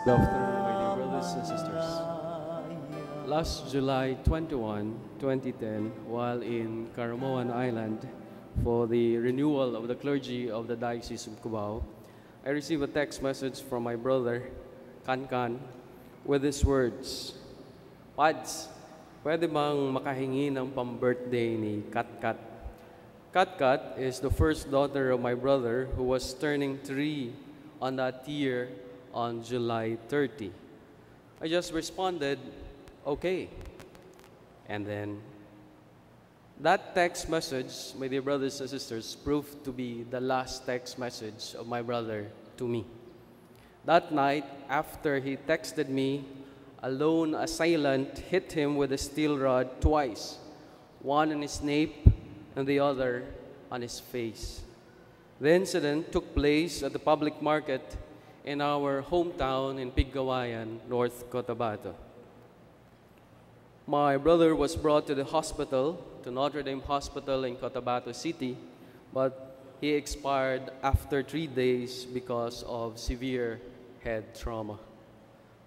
Good afternoon, my dear brothers and sisters. Last July 21, 2010, while in Caramoan Island for the renewal of the clergy of the Diocese of Cubao, I received a text message from my brother, Kankan, with these words, "Pads, pwede bang makahingi ng pang-birthday ni Katkat?" Katkat is the first daughter of my brother who was turning 3 on that year on July 30. I just responded, okay. And then that text message, my dear brothers and sisters, proved to be the last text message of my brother to me. That night, after he texted me, a lone assailant hit him with a steel rod twice, one on his nape and the other on his face. The incident took place at the public market in our hometown in Piggawayan, North Cotabato. My brother was brought to the hospital, to Notre Dame Hospital in Cotabato City, but he expired after 3 days because of severe head trauma.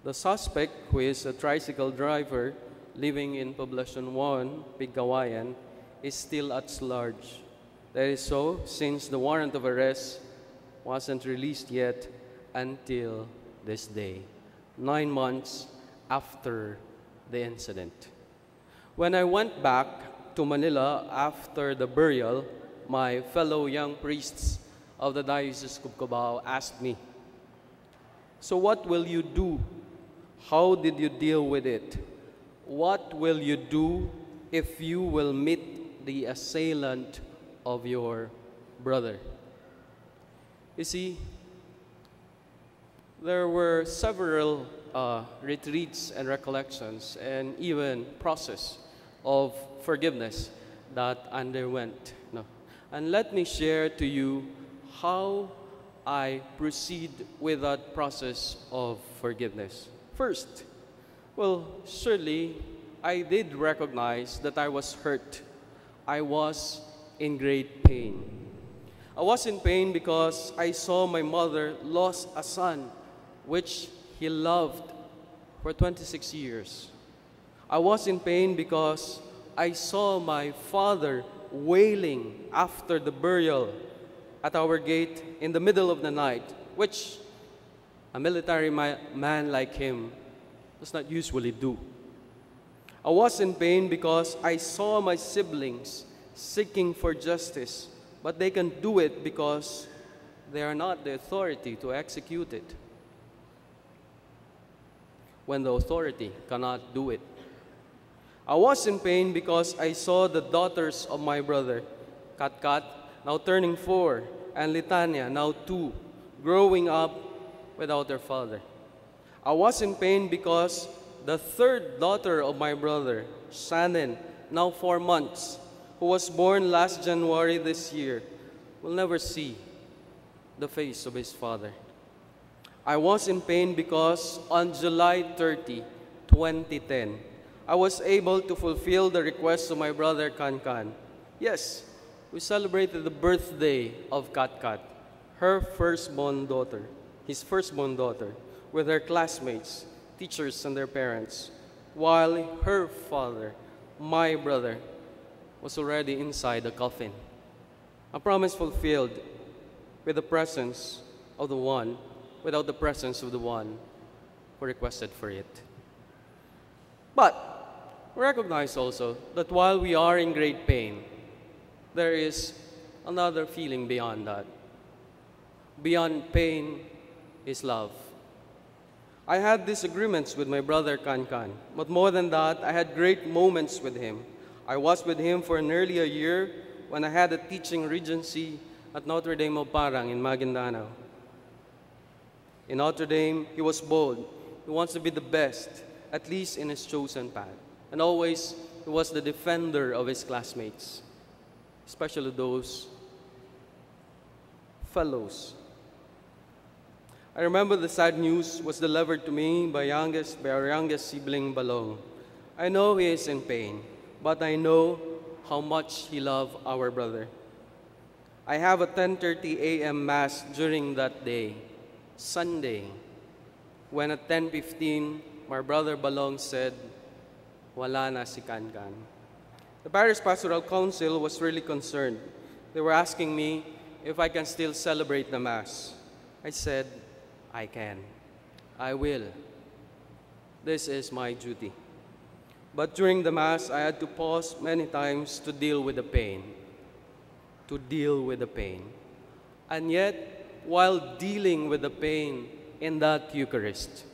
The suspect, who is a tricycle driver living in Poblacion 1, Piggawayan, is still at large. That is so since the warrant of arrest wasn't released yet until this day, 9 months after the incident. When I went back to Manila after the burial, my fellow young priests of the Diocese of Cubao asked me, "So what will you do? How did you deal with it? What will you do if you will meet the assailant of your brother?" You see, there were several retreats and recollections and even process of forgiveness that underwent. No. And let me share to you how I proceed with that process of forgiveness. First, well, surely I did recognize that I was hurt. I was in great pain. I was in pain because I saw my mother lost a son which he loved for 26 years. I was in pain because I saw my father wailing after the burial at our gate in the middle of the night, which a military man like him does not usually do. I was in pain because I saw my siblings seeking for justice, but they can do it because they are not the authority to execute it. When the authority cannot do it. I was in pain because I saw the daughters of my brother, Katkat, now turning 4, and Litania, now 2, growing up without their father. I was in pain because the third daughter of my brother, Shannon, now 4 months, who was born last January this year, will never see the face of his father. I was in pain because on July 30, 2010, I was able to fulfill the request of my brother Kankan. Yes, we celebrated the birthday of Katkat, her firstborn daughter, his firstborn daughter, with her classmates, teachers, and their parents, while her father, my brother, was already inside the coffin. A promise fulfilled with the presence of the one, without the presence of the one who requested for it. But recognize also that while we are in great pain, there is another feeling beyond that. Beyond pain is love. I had disagreements with my brother Kankan, but more than that, I had great moments with him. I was with him for nearly a year when I had a teaching regency at Notre Dame of Parang in Maguindanao. In Notre Dame, he was bold. He wants to be the best, at least in his chosen path. And always, he was the defender of his classmates, especially those fellows. I remember the sad news was delivered to me by our youngest sibling, Balong. I know he is in pain, but I know how much he loved our brother. I have a 10:30 a.m. Mass during that day, Sunday. when at 10:15, my brother Balong said, wala na si Kankan. The Parish Pastoral Council was really concerned. They were asking me if I can still celebrate the Mass. I said, I can. I will. This is my duty. But during the Mass, I had to pause many times to deal with the pain. To deal with the pain. And yet, while dealing with the pain in that Eucharist,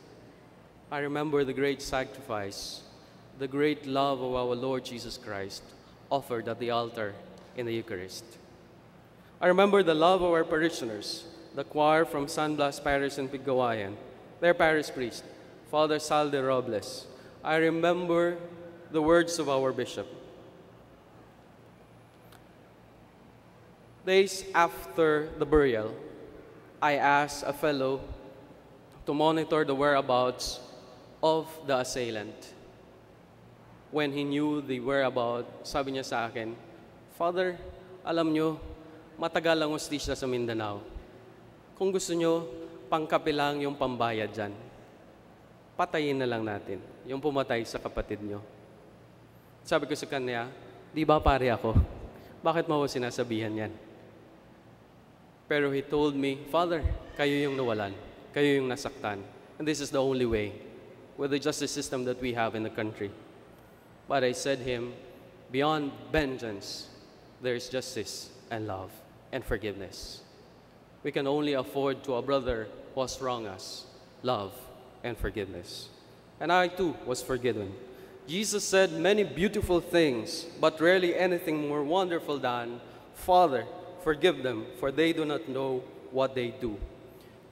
I remember the great sacrifice, the great love of our Lord Jesus Christ offered at the altar in the Eucharist. I remember the love of our parishioners, the choir from San Blas Parish in Piggawayan, their parish priest, Father Salde Robles. I remember the words of our bishop. Days after the burial, I asked a fellow to monitor the whereabouts of the assailant. When he knew the whereabouts, sabi niya sa akin, Father, alam nyo, matagal ang hustisya sa Mindanao. Kung gusto nyo, pangkapi lang yung pambayad dyan. Patayin na lang natin yung pumatay sa kapatid nyo. Sabi ko sa kanya, di ba pare ako? Bakit mo ako sinasabihan yan? Pero he told me, Father, kayo yung nawalan. Kayo yung nasaktan. And this is the only way with the justice system that we have in the country. But I said him, beyond vengeance, there is justice and love and forgiveness. We can only afford to a brother who has wronged us love and forgiveness. And I too was forgiven. Jesus said many beautiful things, but rarely anything more wonderful than, Father, forgive them, for they do not know what they do.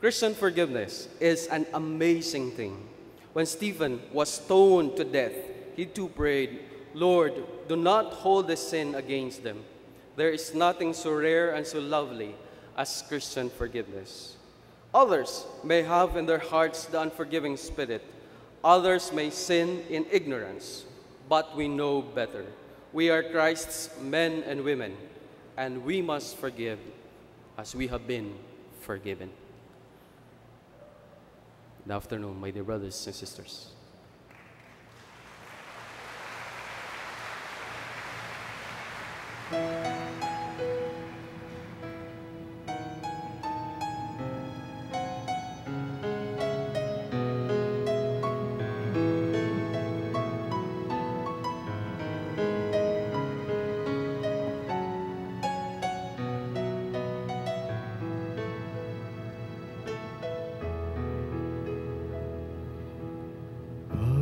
Christian forgiveness is an amazing thing. When Stephen was stoned to death, he too prayed, Lord, do not hold this sin against them. There is nothing so rare and so lovely as Christian forgiveness. Others may have in their hearts the unforgiving spirit. Others may sin in ignorance, but we know better. We are Christ's men and women, and we must forgive as we have been forgiven. Good afternoon, my dear brothers and sisters.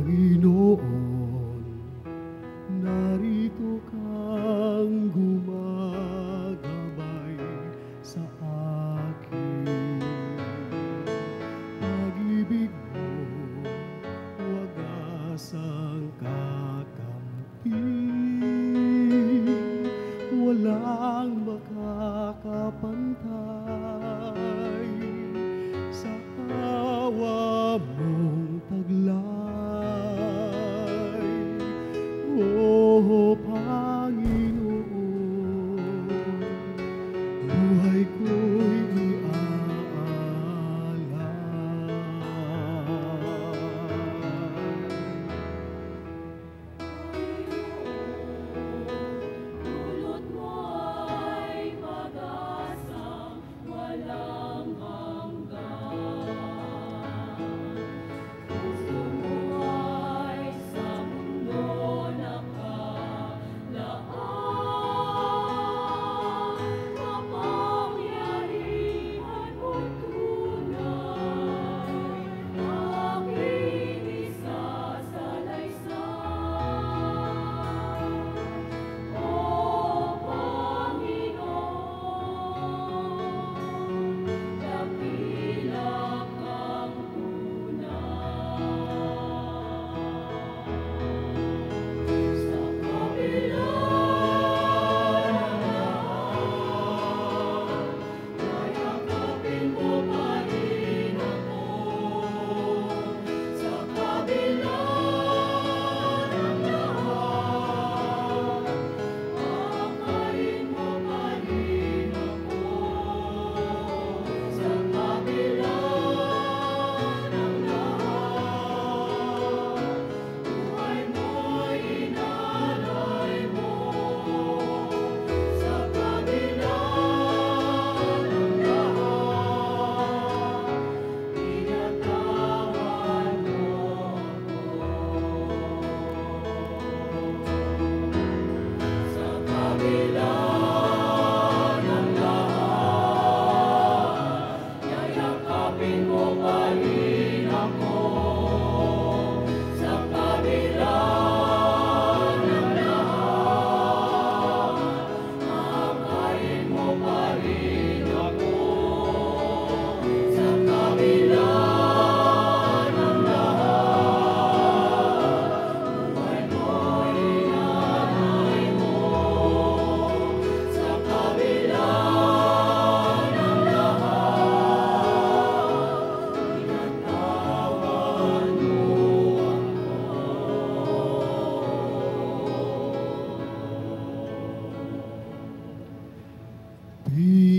Panginoon, narito kang gumagabay sa akin. Pag-ibig mo, wagasang kakampi. Walang makakapantay sa awa mong taglay. O Panginoon, buhay ko'y iaalay. Dulot mo'y pag-asang walang hanggan. Gusto mo ay sa mundo nakalaan. Be